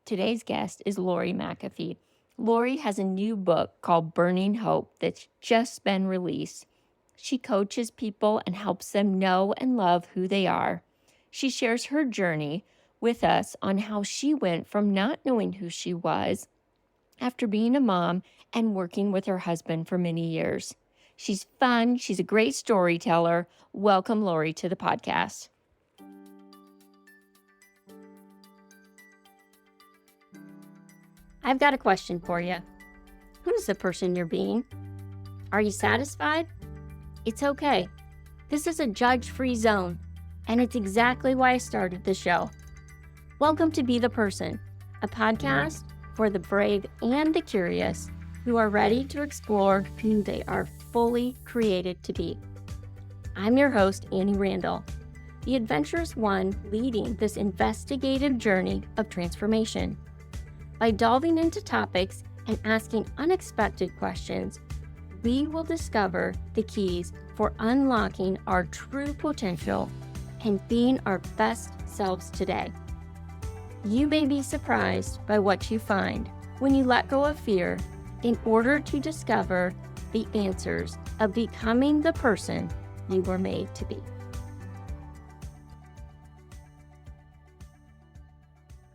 Today's guest is Lori McAfee. Lori has a new book called Burning Hope that's just been released. She coaches people and helps them know and love who they are. She shares her journey with us on how she went from not knowing who she was after being a mom and working with her husband for many years. She's fun. She's a great storyteller. Welcome, Lori, to the podcast. I've got a question for you. Who's the person you're being? Are you satisfied? It's okay. This is a judge-free zone, and it's exactly why I started the show. Welcome to Be the Person, a podcast for the brave and the curious who are ready to explore who they are fully created to be. I'm your host, Annie Randall, the adventurous one leading this investigative journey of transformation. By delving into topics and asking unexpected questions, we will discover the keys for unlocking our true potential and being our best selves today. You may be surprised by what you find when you let go of fear in order to discover the answers of becoming the person you were made to be.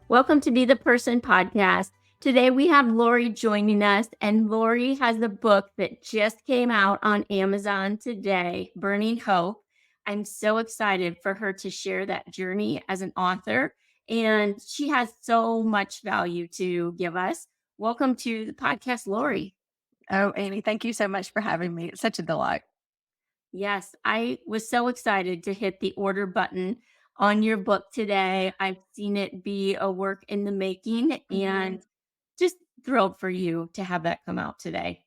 Welcome to Be the Person podcast. Today we have Lori joining us, and Lori has a book that just came out on Amazon today, Burning Hope. I'm so excited for her to share that journey as an author, and she has so much value to give us. Welcome to the podcast, Lori. Oh, Amy, thank you so much for having me. It's such a delight. Yes, I was so excited to hit the order button on your book today. I've seen it be a work in the making, and just thrilled for you to have that come out today.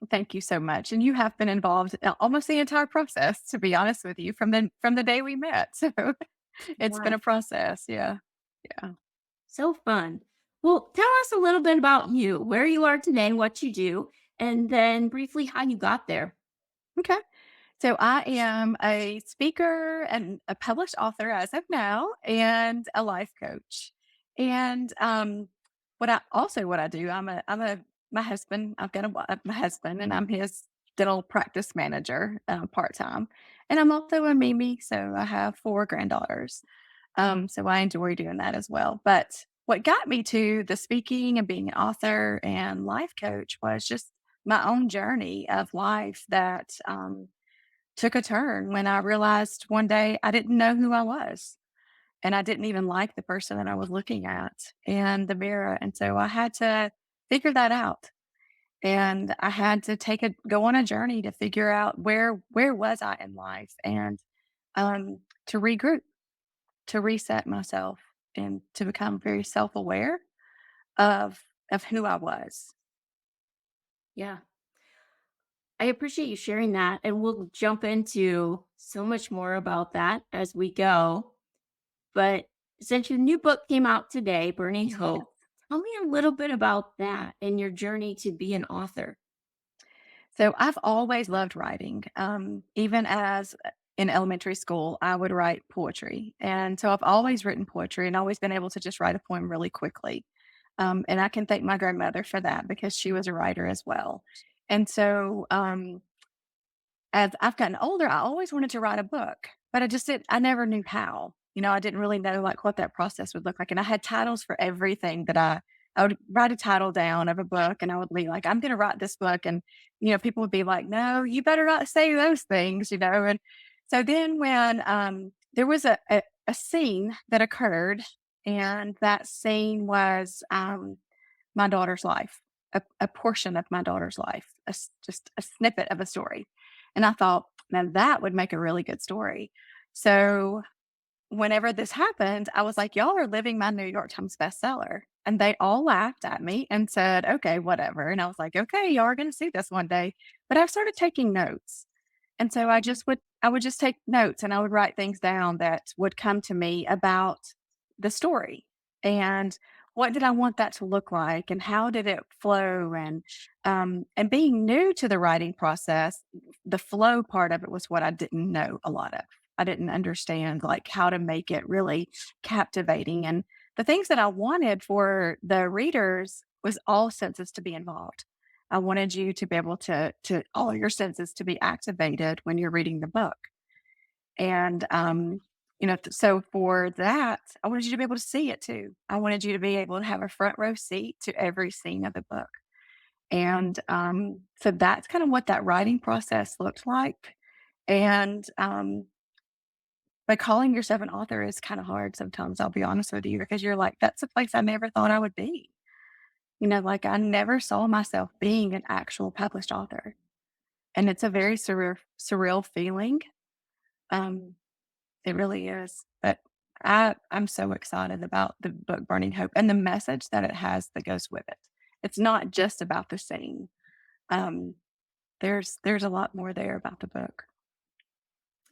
Thank you so much. And you have been involved almost the entire process, to be honest with you, from the day we met. So it's been Yes. a process. Yeah. Yeah. So fun. Well, tell us a little bit about you, where you are today, what you do, and then briefly how you got there. Okay. So I am a speaker and a published author as of now and a life coach. And what I do, my husband, I've got my husband and I'm his dental practice manager part time. And I'm also a Mimi. So I have 4 granddaughters. So I enjoy doing that as well. But what got me to the speaking and being an author and life coach was just my own journey of life that, took a turn when I realized one day I didn't know who I was. And I didn't even like the person that I was looking at in the mirror. And so I had to figure that out. And I had to go on a journey to figure out where was I in life and to regroup, to reset myself and to become very self-aware of who I was. Yeah, I appreciate you sharing that. And we'll jump into so much more about that as we go. But since your new book came out today, Burning Yeah. Hope, tell me a little bit about that and your journey to be an author. So I've always loved writing. Even as in elementary school, I would write poetry. And so I've always written poetry and always been able to just write a poem really quickly. And I can thank my grandmother for that because she was a writer as well. And so as I've gotten older, I always wanted to write a book, but I never knew how. I didn't really know like what that process would look like. And I had titles for everything I would write a title down of a book and I would be like, I'm going to write this book. And, people would be like, no, you better not say those things. And so then when there was a scene that occurred, and that scene was my daughter's life, a portion of my daughter's life, just a snippet of a story. And I thought, now that would make a really good story. So whenever this happened, I was like, y'all are living my New York Times bestseller. And they all laughed at me and said, okay, whatever. And I was like, okay, y'all are going to see this one day. But I started taking notes. And so I would just take notes and I would write things down that would come to me about the story and what did I want that to look like and how did it flow and being new to the writing process, the flow part of it was what I didn't know a lot of. I didn't understand like how to make it really captivating and the things that I wanted for the readers was all senses to be involved. I wanted you to be able to all your senses to be activated when you're reading the book. And so for that, I wanted you to be able to see it too. I wanted you to be able to have a front row seat to every scene of the book. And so that's kind of what that writing process looked like. And but calling yourself an author is kind of hard sometimes, I'll be honest with you, because you're like, that's a place I never thought I would be. Like I never saw myself being an actual published author. And it's a very surreal feeling. Um, it really is. But I'm so excited about the book Burning Hope and the message that it has that goes with it. It's not just about the scene. Um, there's a lot more there about the book.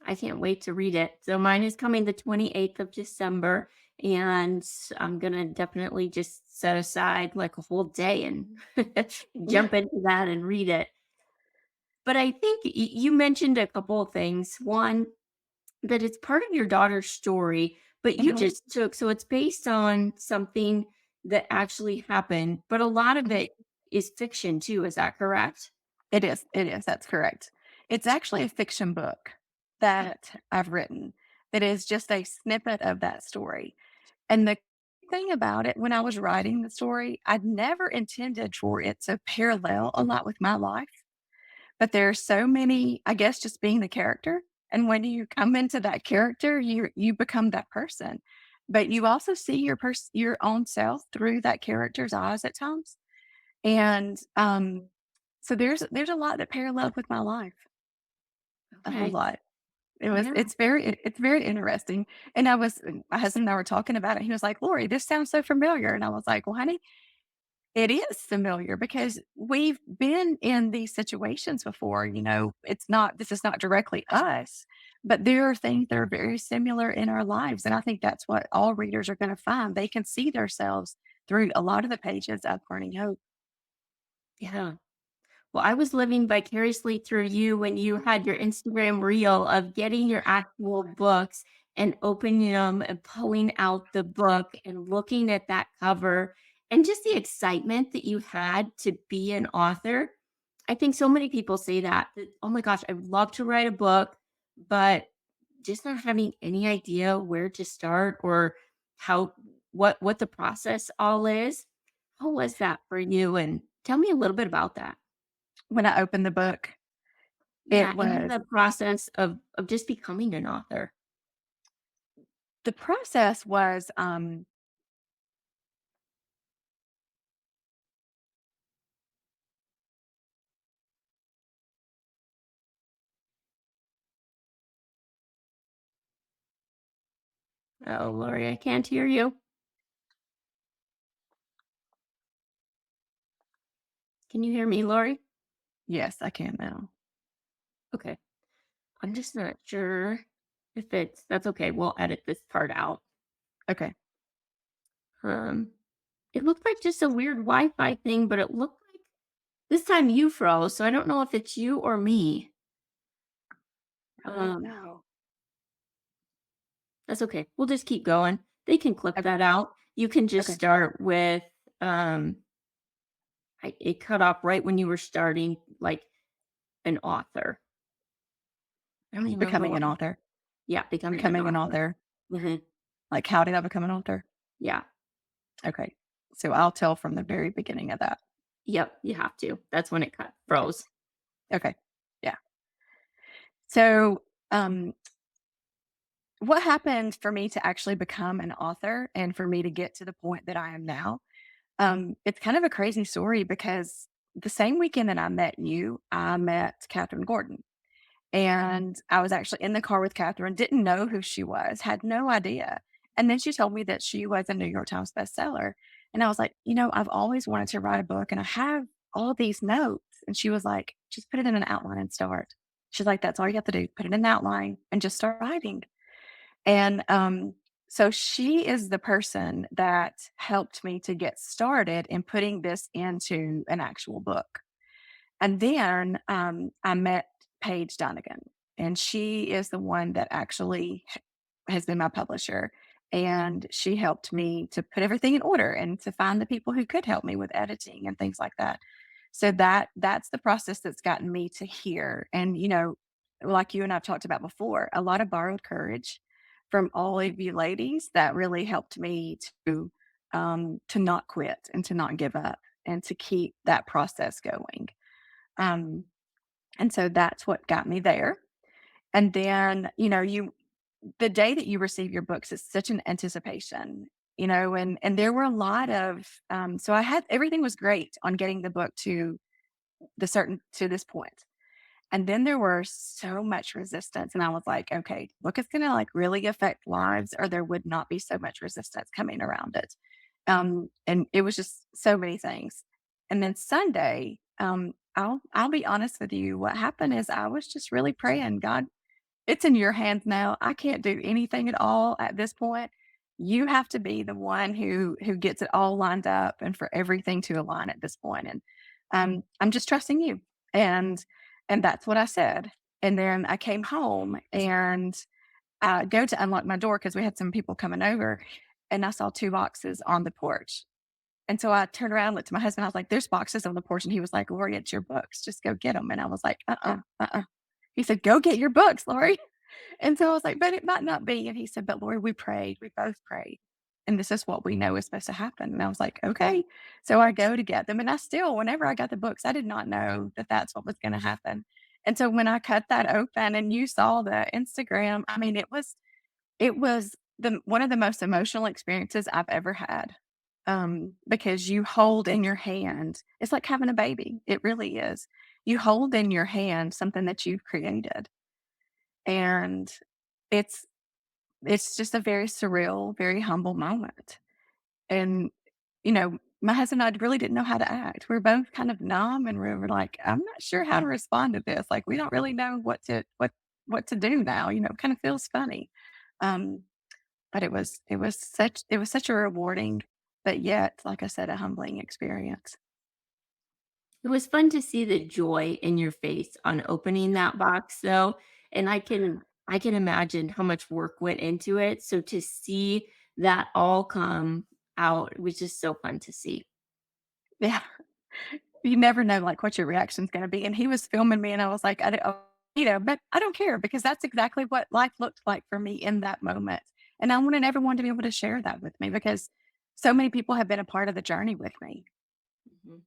I can't wait to read it. So mine is coming the 28th of December, and I'm gonna definitely just set aside like a whole day and Yeah. jump into that and read it. But I think you mentioned a couple of things. One, that it's part of your daughter's story, but you Mhm, just took so it's based on something that actually happened, but a lot of mhm. it is fiction too. Is that correct? It is, that's correct. It's actually a fiction book that I've written that is just a snippet of that story. And the thing about it, when I was writing the story, I'd never intended for it to parallel a lot with my life. But there are so many, I guess, just being the character. And when you come into that character, you become that person. But you also see your own self through that character's eyes at times. And so there's a lot that paralleled with my life, a whole Okay. lot. Yeah. It's very interesting. And my husband and I were talking about it. He was like, "Lori, this sounds so familiar." And I was like, "Well, honey, it is familiar because we've been in these situations before. This is not directly us, but there are things that are very similar in our lives." And I think that's what all readers are going to find. They can see themselves through a lot of the pages of Burning Hope. Yeah. Well, I was living vicariously through you when you had your Instagram reel of getting your actual books and opening them and pulling out the book and looking at that cover and just the excitement that you had to be an author. I think so many people say that, oh my gosh, I would love to write a book, but just not having any idea where to start or how what the process all is. How was that for you? And tell me a little bit about that. When I opened the book, it Yeah, and was the process of just becoming an author. the process was Oh, Lori, I can't hear you. Can you hear me, Lori? yes, I can now. Okay. I'm just not sure if that's okay. We'll edit this part out. Okay. Um, it looked like just a weird Wi-Fi thing, but it looked like this time you froze, so I don't know if it's you or me. I don't Um, know. that's okay. We'll just keep going. They can clip Okay. that out. You can just Okay. start with um it cut off right when you were starting like an author. I don't even know Becoming who. an author. Yeah, becoming an Becoming an author. author. Mhm. Like, how did I become an author? Yeah. Okay. So I'll tell from the very beginning of that. Yep, you have to. That's when it cut Okay. froze. Okay. Yeah. So, um, what happened for me to actually become an author and for me to get to the point that I am now? It's kind of a crazy story because the same weekend that I met you, I met Catherine Gordon. And I was actually in the car with Catherine, didn't know who she was, had no idea. And then she told me that she was a New York Times bestseller. And I was like, I've always wanted to write a book and I have all these notes. And she was like, just put it in an outline and start. She's like, that's all you have to do. Put it in an outline and just start writing. And so she is the person that helped me to get started in putting this into an actual book. And then, I met Paige Donegan, and she is the one that actually has been my publisher. and she helped me to put everything in order and to find the people who could help me with editing and things like that. So that's the process that's gotten me to here. And like you and I've talked about before, a lot of borrowed courage from all of you ladies that really helped me to not quit and to not give up and to keep that process going. Um, and so that's what got me there. And then, the day that you receive your books is such an anticipation, and there were a lot of so I had everything was great on getting the book to this point. And then there were so much resistance, and I was like, okay, look, it's gonna like really affect lives, or there would not be so much resistance coming around it. And it was just so many things. And then Sunday, I'll be honest with you. What happened is I was just really praying, God, it's in your hands now. I can't do anything at all at this point. You have to be the one who gets it all lined up and for everything to align at this point. And I'm just trusting you. And and that's what I said. And then I came home and I go to unlock my door because we had some people coming over, and I saw two boxes on the porch. And so I turned around, looked to my husband. I was like, "There's boxes on the porch," and he was like, "Lori, it's your books. Just go get them." And I was like, He said, "Go get your books, Lori." And so I was like, "But it might not be." And he said, "But Lori, we prayed. We both prayed. And this is what we know is supposed to happen." And I was like, "Okay." So I go to get them. And I still, whenever I got the books, I did not know that that's what was going to happen. And so when I cut that open and you saw the Instagram, I mean, it was the one of the most emotional experiences I've ever had. Because you hold in your hand, it's like having a baby. It really is. You hold in your hand something that you've created. And it's it's just a very surreal, very humble moment. And, my husband and I really didn't know how to act. We are both kind of numb and we were like, I'm not sure how to respond to this. Like we don't really know what to do now, it kind of feels funny. Um, but it was such a rewarding, but yet, like I said, a humbling experience. It was fun to see the joy in your face on opening that box though, and I can imagine how much work went into it, so to see that all come out was just so fun to see. Yeah. You never know, like, what your reaction's gonna be, and he was filming me, and I was like, I don't but I don't care because that's exactly what life looked like for me in that moment, and I wanted everyone to be able to share that with me because so many people have been a part of the journey with me. Mhm.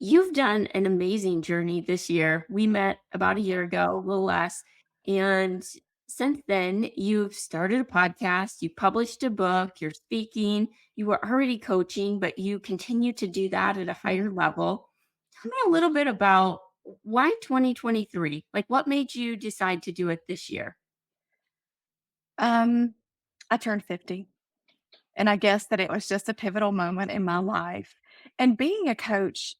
You've done an amazing journey this year. We met about a year ago, a little less. And since then, you've started a podcast, you published a book, you're speaking, you were already coaching, but you continue to do that at a higher level. Tell me a little bit about why 2023? Like, what made you decide to do it this year? Um, I turned 50, and I guess that it was just a pivotal moment in my life, and being a coach,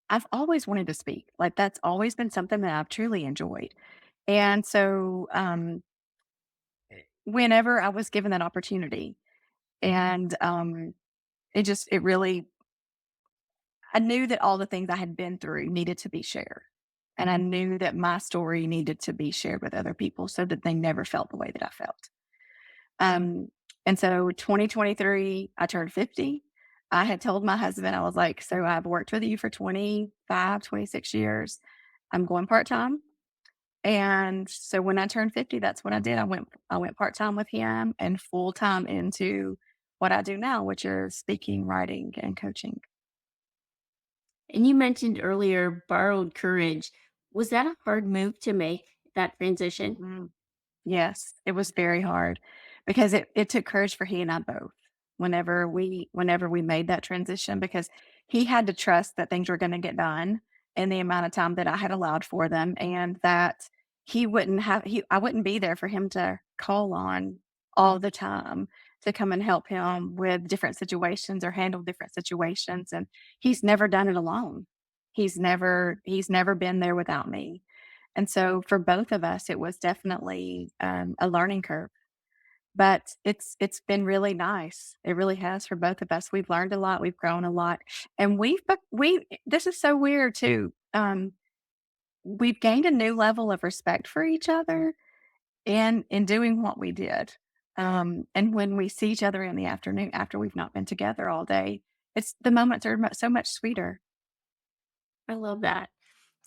I've always wanted to speak, like, that's always been something that I've truly enjoyed, and so, whenever I was given that opportunity and, it really I knew that all the things I had been through needed to be shared. And I knew that my story needed to be shared with other people so that they never felt the way that I felt. Um, and so 2023, I turned 50. I had told my husband, I was like, so I've worked with you for 25, 26 years. I'm going part time. And so when I turned 50, that's what I did. I went part time with him and full time into what I do now, which is speaking, writing, and coaching. And you mentioned earlier borrowed courage. Was that a hard move to make, that transition? Mhm. Yes, it was very hard because it took courage for he and I both whenever we made that transition because he had to trust that things were going to get done in the amount of time that I had allowed for them and that I wouldn't be there for him to call on all the time to come and help him with different situations or handle different situations and he's never done it alone. He's never been there without me. And so for both of us, it was definitely, a learning curve, but it's been really nice. It really has for both of us. We've learned a lot, we've grown a lot, and we this is so weird too. We've gained a new level of respect for each other in doing what we did. And when we see each other in the afternoon after we've not been together all day, it's the moments are so much sweeter. I love that.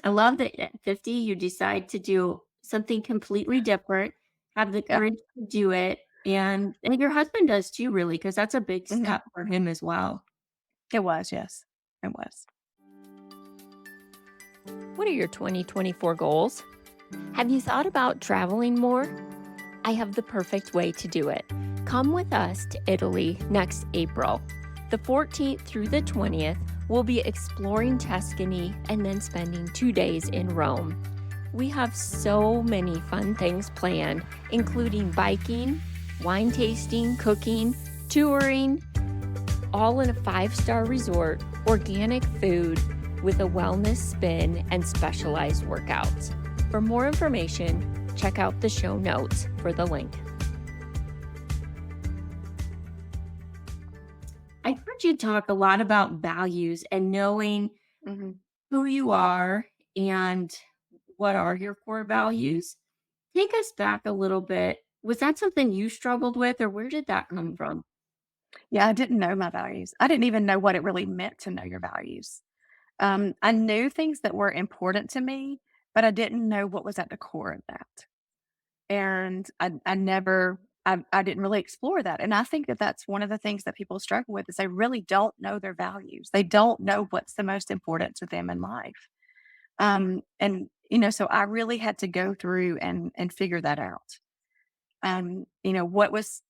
I love that at 50, you decide to do something completely different, have the Yeah. courage to do it, and your husband does too, really, because that's a big Mhm. step for him as well. It was, yes. It was. What are your 2024 goals? Have you thought about traveling more? I have the perfect way to do it. Come with us to Italy next April. The 14th through the 20th, we'll be exploring Tuscany and then spending 2 days in Rome. We have so many fun things planned, including biking, wine tasting, cooking, touring, all in a 5-star resort, organic food with a wellness spin and specialized workouts. For more information, check out the show notes for the link. I heard you talk a lot about values and knowing Mhm. who you are and what are your core values. Take us back a little bit. Was that something you struggled with, or where did that come Mhm. from? Yeah, I didn't know my values. I didn't even know what it really meant to know your values. I knew things that were important to me, but I didn't know what was at the core of that. And I never I didn't really explore that, and I think that that's one of the things that people struggle with is they really don't know their values. They don't know what's the most important to them in life. And, so I really had to go through and figure that out. What was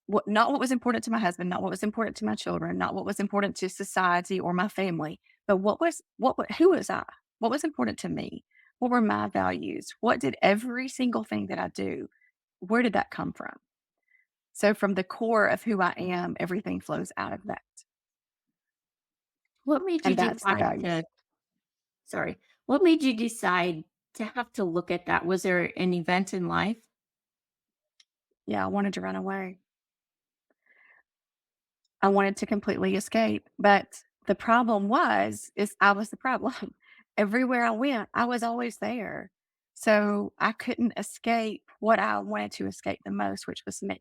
important to my husband, not what was important to my children, not what was important to society or my family, but who was I? What was important to me? What were my values? What did every single thing that I do, where did that come from? So from the core of who I am, everything flows out of that. What made you And that's the decide values. to, sorry, what made you decide to have to look at that? Was there an event in life? Yeah, I wanted to run away. I wanted to completely escape, but the problem is I was the problem. Everywhere I went, I was always there. So I couldn't escape what I wanted to escape the most, which was me.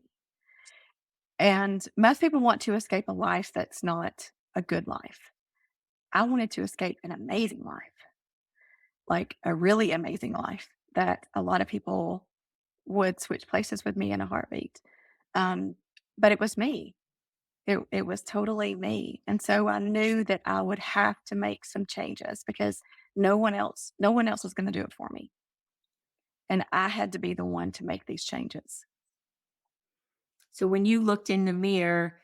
And most people want to escape a life that's not a good life. I wanted to escape an amazing life, like a really amazing life that a lot of people would switch places with me in a heartbeat. Um, but it was me. It was totally me, and so I knew that I would have to make some changes because no one else was gonna do it for me, and I had to be the one to make these changes. So when you looked in the mirror,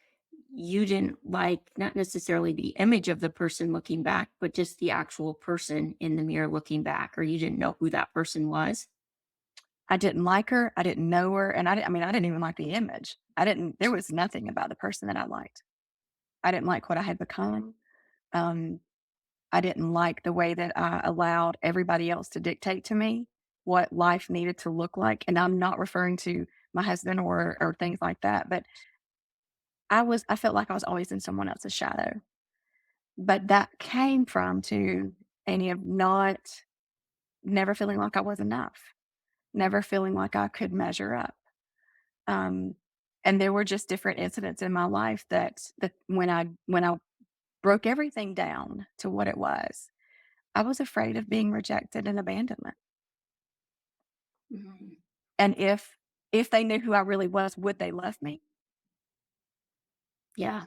you didn't like not necessarily the image of the person looking back, but just the actual person in the mirror looking back, or you didn't know who that person was? I didn't like her, I didn't know her, and I didn't even like the image. I didn't There was nothing about the person that I liked. I didn't like what I had become. Um, I didn't like the way that I allowed everybody else to dictate to me what life needed to look like, and I'm not referring to my husband or things like that, but I felt like I was always in someone else's shadow, but that came from to any of not never feeling like I was enough, never feeling like I could measure up. Um, and there were just different incidents in my life that when I broke everything down to what it was, I was afraid of being rejected and abandonment. Mhm. And if they knew who I really was, would they love me? Yeah.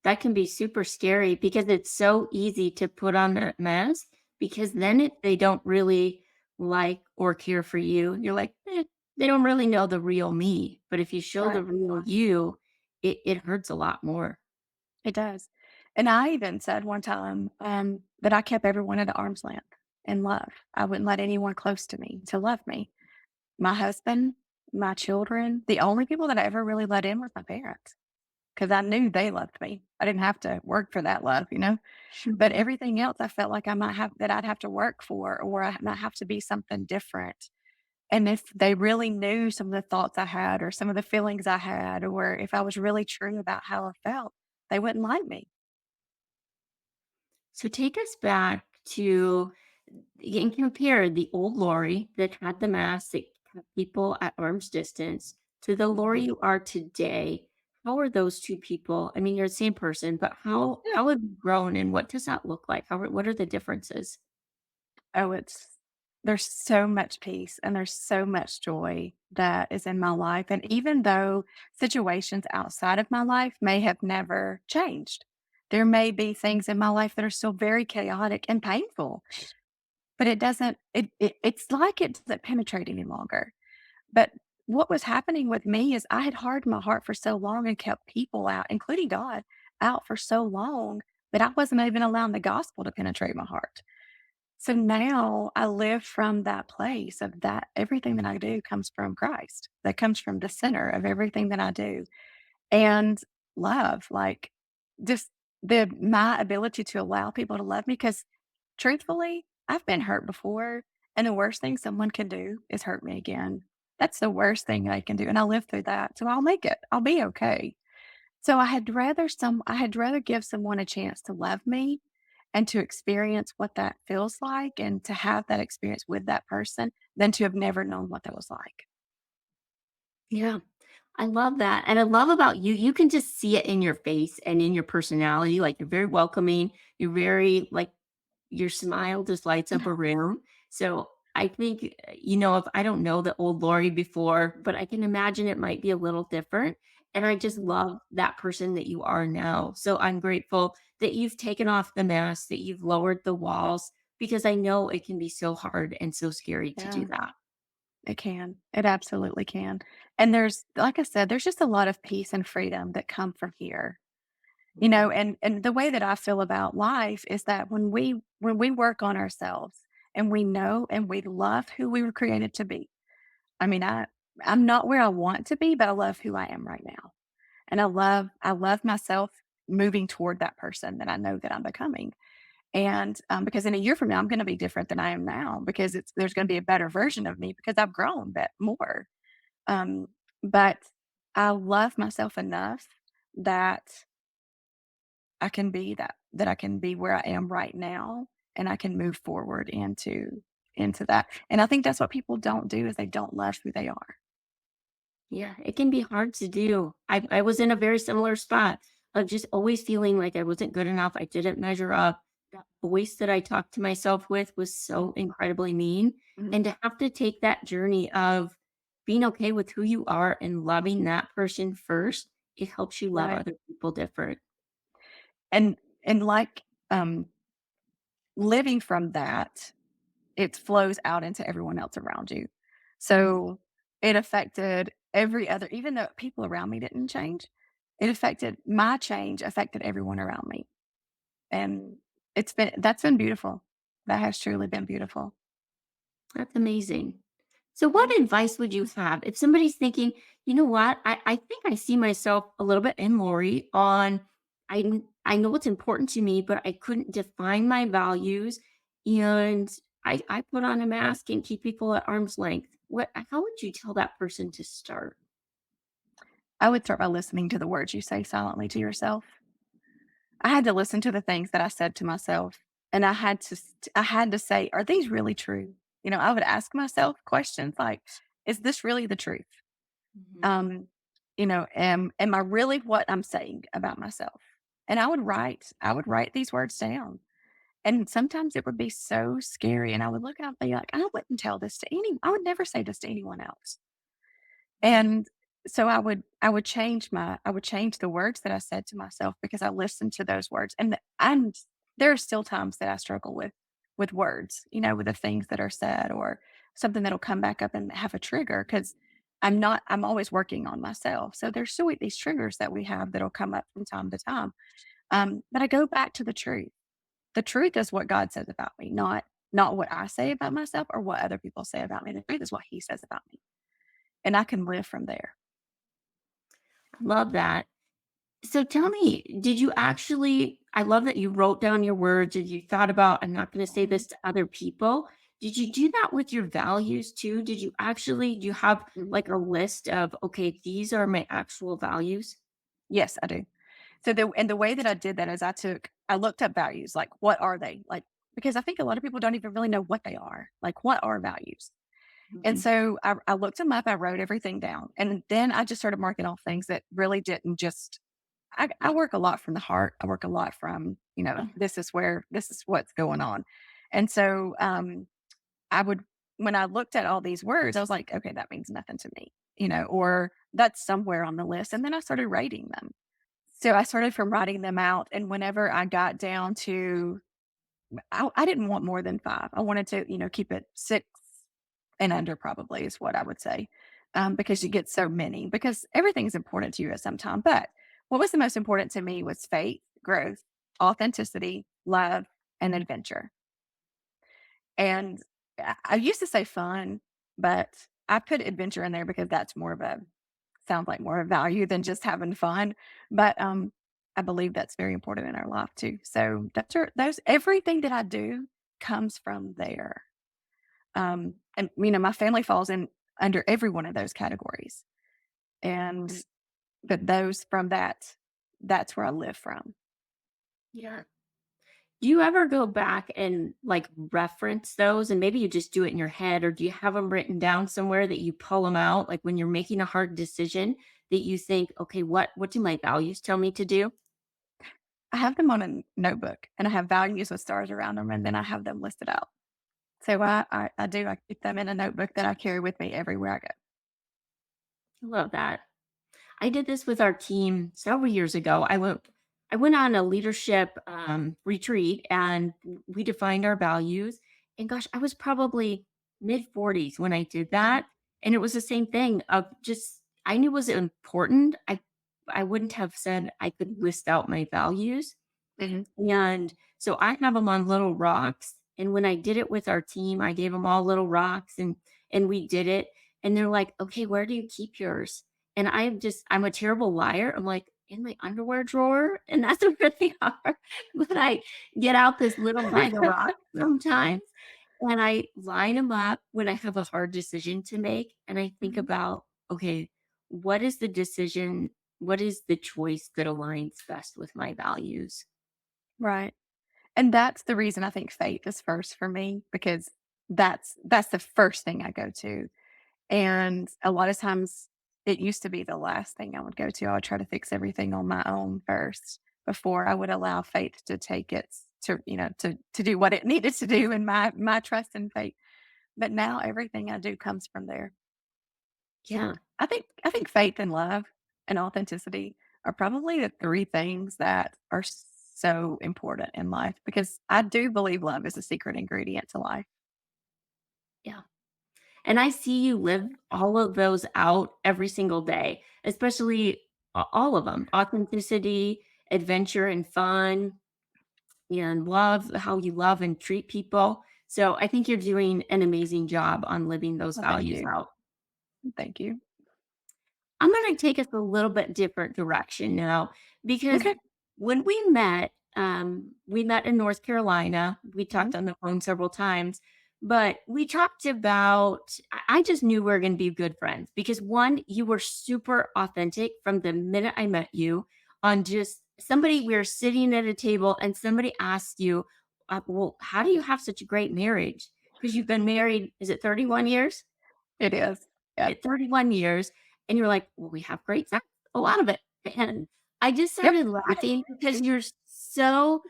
That can be super scary because it's so easy to put on that mask because then they don't really like or care for you. You're like, they don't really know the real me. But if you show the Right. real you, it hurts a lot more. It does. And I even said one time, that I kept everyone at arm's length in love. I wouldn't let anyone close to me to love me. My husband, my children, the only people that I ever really let in was my parents because I knew they loved me. I didn't have to work for that love. But Mhm. everything else I felt like I'd have to work for or I might have to be something different. And if they really knew some of the thoughts I had or some of the feelings I had, or if I was really true about how I felt, they wouldn't like me. So take us back to and compare the old Lori that had the mask that kept people at arm's distance To the Lori you are today, how are those 2 people? I mean, you're the same person, but Yeah. how have you grown and what does that look like? What are the differences? Oh, it's there's so much peace and there's so much joy that is in my life. And even though situations outside of my life may have never changed, there may be things in my life that are still very chaotic and painful, but it's like it doesn't penetrate any longer. But what was happening with me is I had hardened my heart for so long and kept people out, including God, out for so long that I wasn't even allowing the gospel to penetrate my heart. So now I live from that place of that everything that I do comes from Christ. That comes from the center of everything that I do. And love, like just the my ability to allow people to love me because truthfully, I've been hurt before. And the worst thing someone can do is hurt me again. That's the worst thing they can do. And I lived through that. So I'll make it. I'll be okay. So I had rather give someone a chance to love me and to experience what that feels like and to have that experience with that person than to have never known what that was like. Yeah. I love that. And I love about you, you can just see it in your face and in your personality. Like you're very welcoming. You're very like your smile just lights up a room. So I think, if I don't know the old Lori before, but I can imagine it might be a little different. And I just love that person that you are now. So I'm grateful that you've taken off the mask, that you've lowered the walls, because I know it can be so hard and so scary to do Yeah, that. it can. It absolutely can. And there's like I said, there's just a lot of peace and freedom that come from here. And the way that I feel about life is that when we work on ourselves and we know and we love who we were created to be. I mean, I'm not where I want to be, but I love who I am right now. And I love myself moving toward that person that I know that I'm becoming. And because in a year from now, I'm going to be different than I am now because there's going to be a better version of me because I've grown a bit more. Um, but I love myself enough that that I can be where I am right now and I can move forward into that. And I think that's what people don't do is they don't love who they are. Yeah, it can be hard to do. I was in a very similar spot of just always feeling like I wasn't good enough. I didn't measure up. That voice that I talked to myself with was so incredibly mean. Mhm. And to have to take that journey of being okay with who you are and loving that person first, it helps you love Right. other people different. And like um living from that, it flows out into everyone else around you. Mm. So it affected every other, even though people around me didn't change, it affected my change, affected everyone around me. And that's been beautiful. That has truly been beautiful. That's amazing. So, what Yeah. advice would you have if somebody's thinking, you know what, I think I see myself a little bit in Lori on, I know what's important to me, but I couldn't define my values. And I put on a mask and keep people at arm's length. How would you tell that person to start? I would start by listening to the words you say silently to yourself. I had to listen to the things that I said to myself, and I had to say, "Are these really true?" I would ask myself questions like, "Is this really the truth?" Mhm. Um, am I really what I'm saying about myself? And I would write these words down. And sometimes it would be so scary. And I would look out and be like, I would never say this to anyone else. And so I would change the words that I said to myself because I listened to those words. There are still times that I struggle with words, with the things that are said or something that'll come back up and have a trigger because I'm always working on myself. So there's still these triggers that we have that'll come up from time to time. But I go back to the truth. The truth is what God says about me, not what I say about myself or what other people say about me. The truth is what He says about me. And I can live from there. Love that. So tell me, did you actually I love that you wrote down your words and you thought about, I'm not going to say this to other people. Did you do that with your values too? Do you have Mhm. like a list of, okay, these are my actual values? Yes, I do. The way that I did that is I looked up values, like what are they? Like because I think a lot of people don't even really know what they are. Like what are values? And Mhm. so I looked them up, I wrote everything down, and then I just started marking off things that really didn't just I work a lot from the heart. I work a lot from, this is what's going on. And so I would when I looked at all these words, I was like, okay, that means nothing to me, or that's somewhere on the list. And then I started writing them. So I started from writing them out. And whenever I got down to I didn't want more than 5. I wanted to, keep it 6 and under probably is what I would say, because you get so many because everything's important to you at some time. But what was the most important to me was faith, growth, authenticity, love, and adventure. And I used to say fun, but I put adventure in there because that's more of a sounds like more of value than just having fun. But I believe that's very important in our life too. So those everything that I do comes from there. And my family falls in under every one of those categories. And but those from that's where I live from. Yeah. Do you ever go back and like reference those and maybe you just do it in your head or do you have them written down somewhere that you pull them out like when you're making a hard decision that you think, okay, what do my values tell me to do? I have them on a notebook and I have values with stars around them and then I have them listed out. So I do. I keep them in a notebook that I carry with me everywhere I go. I love that. I did this with our team several years ago. I went on a leadership retreat and we defined our values. And gosh, I was probably mid 40s when I did Mhm, that. And it was the same thing of just I knew it was important. I wouldn't have said I could list out my values. mhm. And so I have them on little rocks, and when I did it with our team, I gave them all little rocks and we did it, and they're like, "Okay, where do you keep yours?" And I'm a terrible liar. I'm like, "In my underwear drawer," and that's where they are. But I get out this little bag of rocks sometimes, and I line them up when I have a hard decision to make, and I think Mhm. about, "Okay, what is the decision? What is the choice that aligns best with my values?" Right. And that's the reason I think faith is first for me because that's the first thing I go to. And a lot of times it used to be the last thing I would go to. I would try to fix everything on my own first before I would allow faith to take its to do what it needed to do in my trust and faith. But now everything I do comes from there. Yeah. I think faith and love and authenticity are probably the 3 things that are so important in life because I do believe love is a secret ingredient to life. Yeah. And I see you live all of those out every single day, especially all of them authenticity, adventure, and fun, and love, how you love and treat people. So I think you're doing an amazing job on living those Well, thank values you. out. Thank you. I'm going to take us a little bit different direction now because Okay. when we met in North Carolina. We Mhm. talked on the phone several times, but we talked about, I just knew we were going to be good friends because one, you were super authentic from the minute I met you on just somebody, we were sitting at a table and somebody asked you, well, how do you have such a great marriage? Because you've been married, is it 31 years? It is. Yep. At 31 years, and you're like, "Well, we have great sex, a lot of it." And I just Yep. started laughing because you're so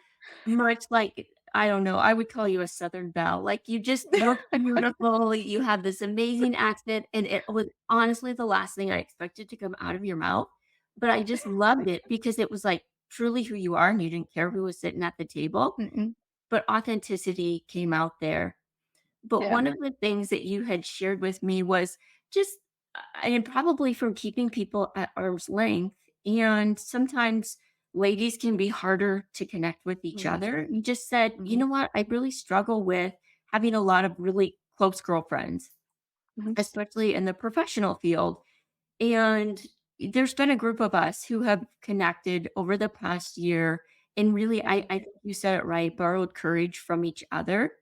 much like, I don't know, I would call you a Southern belle. Like, you just look beautiful, you have this amazing accent, and it was honestly the last thing I expected to come out of your mouth, but I just loved it because it was, like, truly who you are, and you didn't care who was sitting at the table, Mm-mm. but authenticity came out there. But Yeah. one of the things that you had shared with me was just, and probably from keeping people at arm's length, and sometimes ladies can be harder to connect with each Mhm. other. You just said, you Mhm. know what? I really struggle with having a lot of really close girlfriends, Mhm. especially in the professional field. And there's been a group of us who have connected over the past year and really, Mhm. I think you said it right, borrowed courage from each other.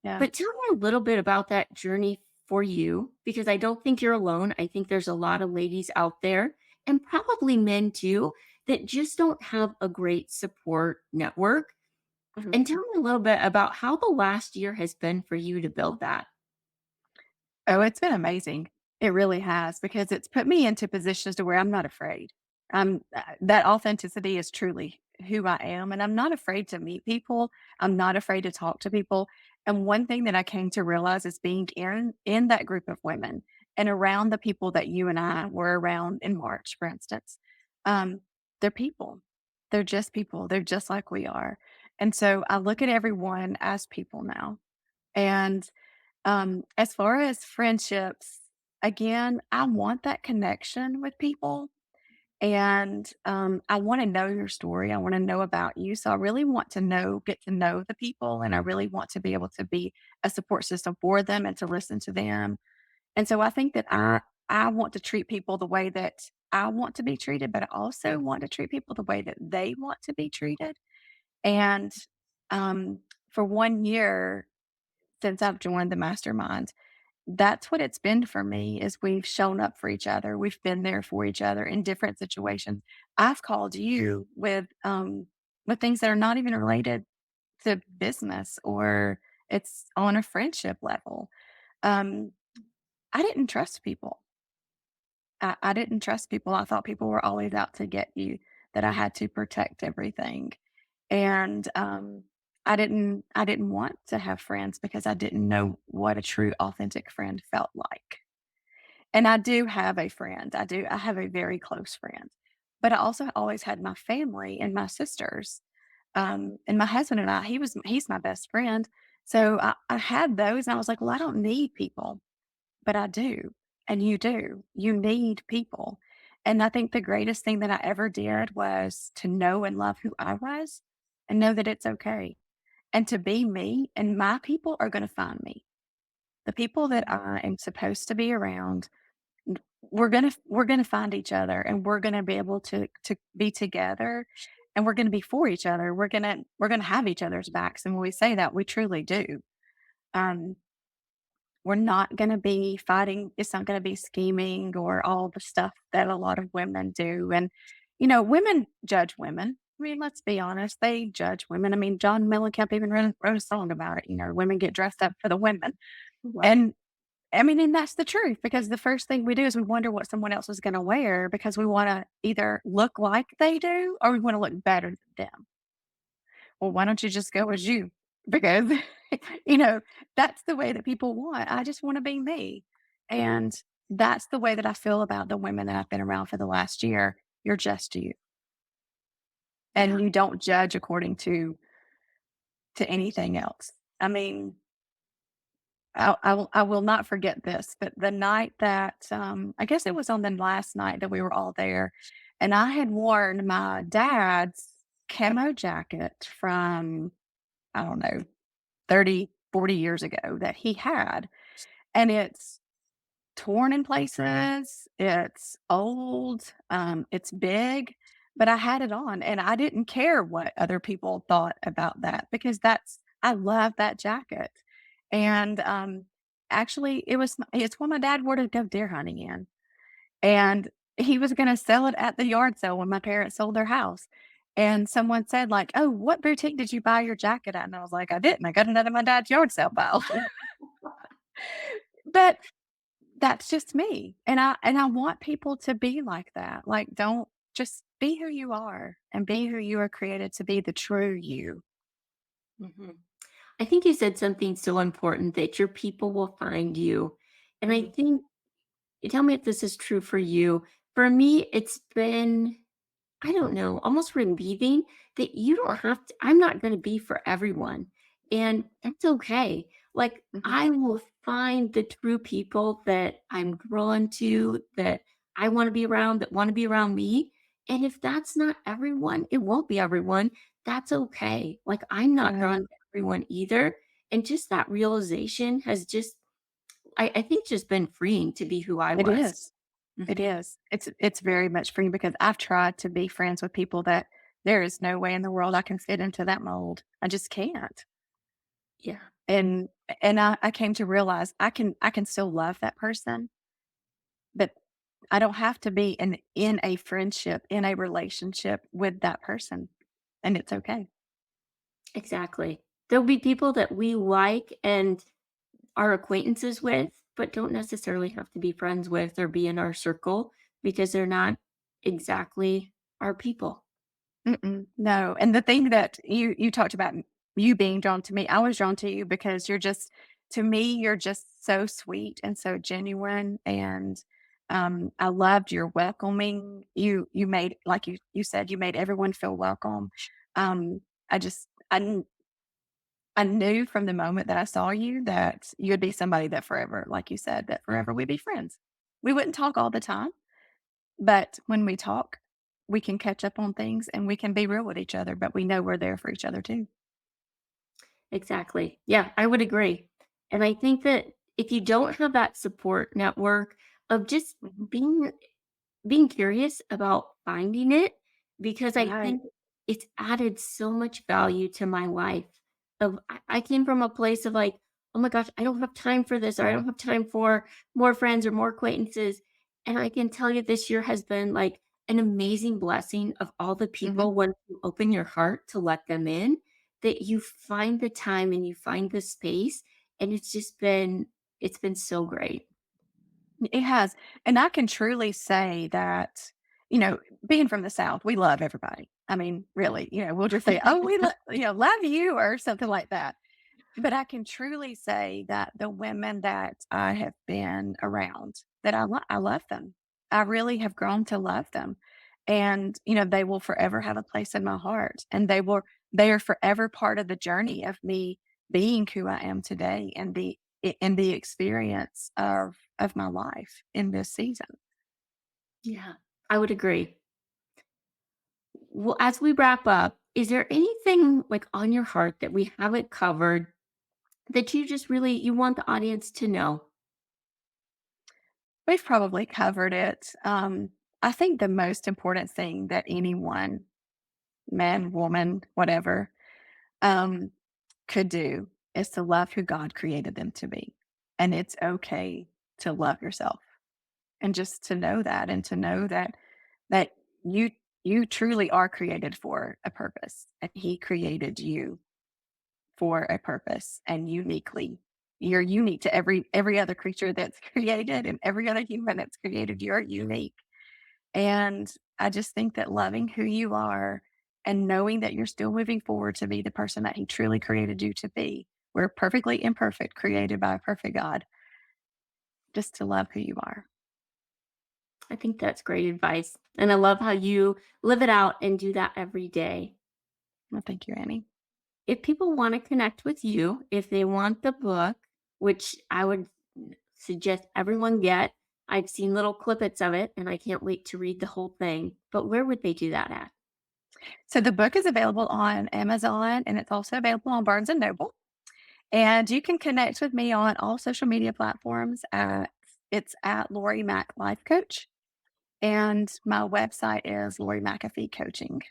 Yeah. But tell me a little bit about that journey for you, because I don't think you're alone. I think there's a lot of ladies out there, and probably men too, that just don't have a great support network. Mhm. And tell me a little bit about how the last year has been for you to build that. Oh, it's been amazing. It really has because it's put me into positions to where I'm not afraid. That authenticity is truly who I am, and I'm not afraid to meet people. I'm not afraid to talk to people. And one thing that I came to realize is being in that group of women and around the people that you and I were around in March, for instance. Um, they're people. They're just people. They're just like we are. And so I look at everyone as people now. And as far as friendships, again, I want that connection with people and I want to know your story. I want to know about you. So I really want to get to know the people, and I really want to be able to be a support system for them and to listen to them. And so I think that I want to treat people the way that I want to be treated, but I also want to treat people the way that they want to be treated. And um, for 1 year since I've joined the mastermind, that's what it's been for me is we've shown up for each other. We've been there for each other in different situations. I've called you with things that are not even related to business or it's on a friendship level. Um, I didn't trust people. I didn't trust people. I thought people were always out to get you, that I had to protect everything. And I didn't want to have friends because I didn't know what a true authentic friend felt like. And I do have a friend. I have a very close friend. But I also always had my family and my sisters. And my husband and he's my best friend. So I had those and I was like, well, I don't need people, but I do. And you do. You need people. And I think the greatest thing that I ever did was to know and love who I was and know that it's okay. And to be me, and my people are going to find me. The people that I am supposed to be around, we're gonna find each other and we're gonna be able to be together and we're gonna be for each other. We're gonna have each other's backs. And when we say that, we truly do. Um, we're not gonna be fighting, it's not gonna be scheming or all the stuff that a lot of women do. And women judge women. I mean, let's be honest, they judge women. I mean, John Mellencamp even wrote a song about it. Women get dressed up for the women. Right. And I mean, and that's the truth because the first thing we do is we wonder what someone else is gonna wear because we wanna either look like they do or we wanna look better than them. Well, why don't you just go as you? Because, you know, that's the way that people want. I just wanna be me. And that's the way that I feel about the women that I've been around for the last year. You're just you. Yeah. And you don't judge according to anything else. I mean, I will not forget this, but the night that, I guess it was on the last night that we were all there, and I had worn my dad's camo jacket from, I don't know, 30, 40 years ago that he had, and it's torn in places, it's old, it's big, but I had it on, and I didn't care what other people thought about that because I love that jacket. And, actually, it's what my dad wore to go deer hunting in, and he was gonna sell it at the yard sale when my parents sold their house, and someone said, like, "Oh, what boutique did you buy your jacket at?" And I was like, "I didn't, I got it out of my dad's yard sale pile." But that's just me, and I want people to be like that, like, don't just be who you are and be who you are created to be, the true you. Hmm. I think you said something so important that your people will find you. And I Mhm, think, you tell me if this is true for you. For me, it's been, I don't know, almost relieving that you don't have to, I'm not going to be for everyone. And that's okay. Like, mhm, I will find the true people that I'm drawn to, that I want to be around, that want to be around me. And if that's not everyone, it won't be everyone. That's okay. Like, I'm not drawn right. to everyone either. And just that realization has just, I think, just been freeing to be who I It was. is. It Mhm. is. It's very much for me because I've tried to be friends with people that there is no way in the world I can fit into that mold. I just can't. Yeah, And I came to realize I can still love that person, but I don't have to be in a friendship, in a relationship with that person, and it's okay. exactly. There'll be people that we like and are acquaintances with, but don't necessarily have to be friends with or be in our circle because they're not exactly our people. Mm-mm, no, and the thing that you talked about you being drawn to me, I was drawn to you because to me, you're just so sweet and so genuine, and, I loved your welcoming. You made like you said, you made everyone feel welcome. I just I knew from the moment that I saw you that you'd be somebody that forever, like you said, that forever we'd be friends. We wouldn't talk all the time, but when we talk, we can catch up on things and we can be real with each other, but we know we're there for each other too. Exactly. Yeah, I would agree. And I think that if you don't have that support network of just Mhm. being being curious about finding it, because I Right. think it's added so much value to my life. I came from a place of like, oh my gosh, I don't have time for this, or I don't have time for more friends or more acquaintances. And I can tell you this year has been like an amazing blessing of all the Mhm. people when you open your heart to let them in, that you find the time and you find the space. And it's been so great. It has. And I can truly say that, you know, being from the South, we love everybody. I mean, really, we'll just say, oh, love you or something like that. But I can truly say that the women that I have been around, that I love them. I really have grown to love them. And, they will forever have a place in my heart. And they are forever part of the journey of me being who I am today and the experience of my life in this season. Yeah, I would agree. Well, as we wrap up, is there anything like on your heart that we haven't covered that you just really you want the audience to know? We've probably covered it. I think the most important thing that anyone, man, woman, whatever, um, could do is to love who God created them to be. And it's okay to love yourself and just to know that and to know that you you truly are created for a purpose and he created you for a purpose and uniquely. You're unique to every other creature that's created and every other human that's created. You're unique. And I just think that loving who you are and knowing that you're still moving forward to be the person that He truly created you to be, we're perfectly imperfect, created by a perfect God, just to love who you are. I think that's great advice. And I love how you live it out and do that every day. Well, thank you, Annie. If people want to connect with you, if they want the book, which I would suggest everyone get, I've seen little clippets of it and I can't wait to read the whole thing. But where would they do that at? So the book is available on Amazon and it's also available on Barnes and Noble. And you can connect with me on all social media platforms. It's at Lori Mac Life Coach. And my website is Lori McAfee Coaching.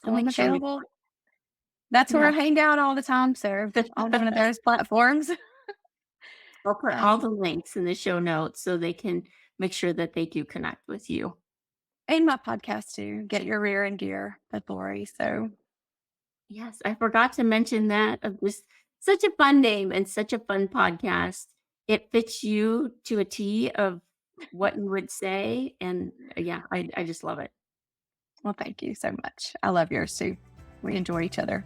I'll So I'm make sure we available. That's where I yeah. hang out all the time. So on one of those platforms. I'll put all Um, the links in the show notes so they can make sure that they do connect with you. and my podcast too, Get Your Rear and Gear with Lori. So Yes, I forgot to mention that of this such a fun name and such a fun podcast. It fits you to a T of what you would say. And yeah, I just love it. well, thank you so much. I love yours too. We enjoy each other.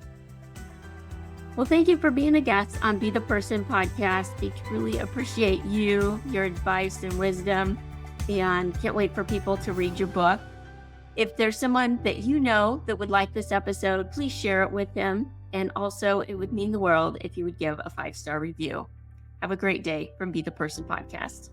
Well, thank you for being a guest on Be the Person podcast. We truly appreciate you, your advice and wisdom, and can't wait for people to read your book. If there's someone that you know that would like this episode, please share it with them. And also, it would mean the world if you would give a 5-star review. Have a great day from Be the Person podcast.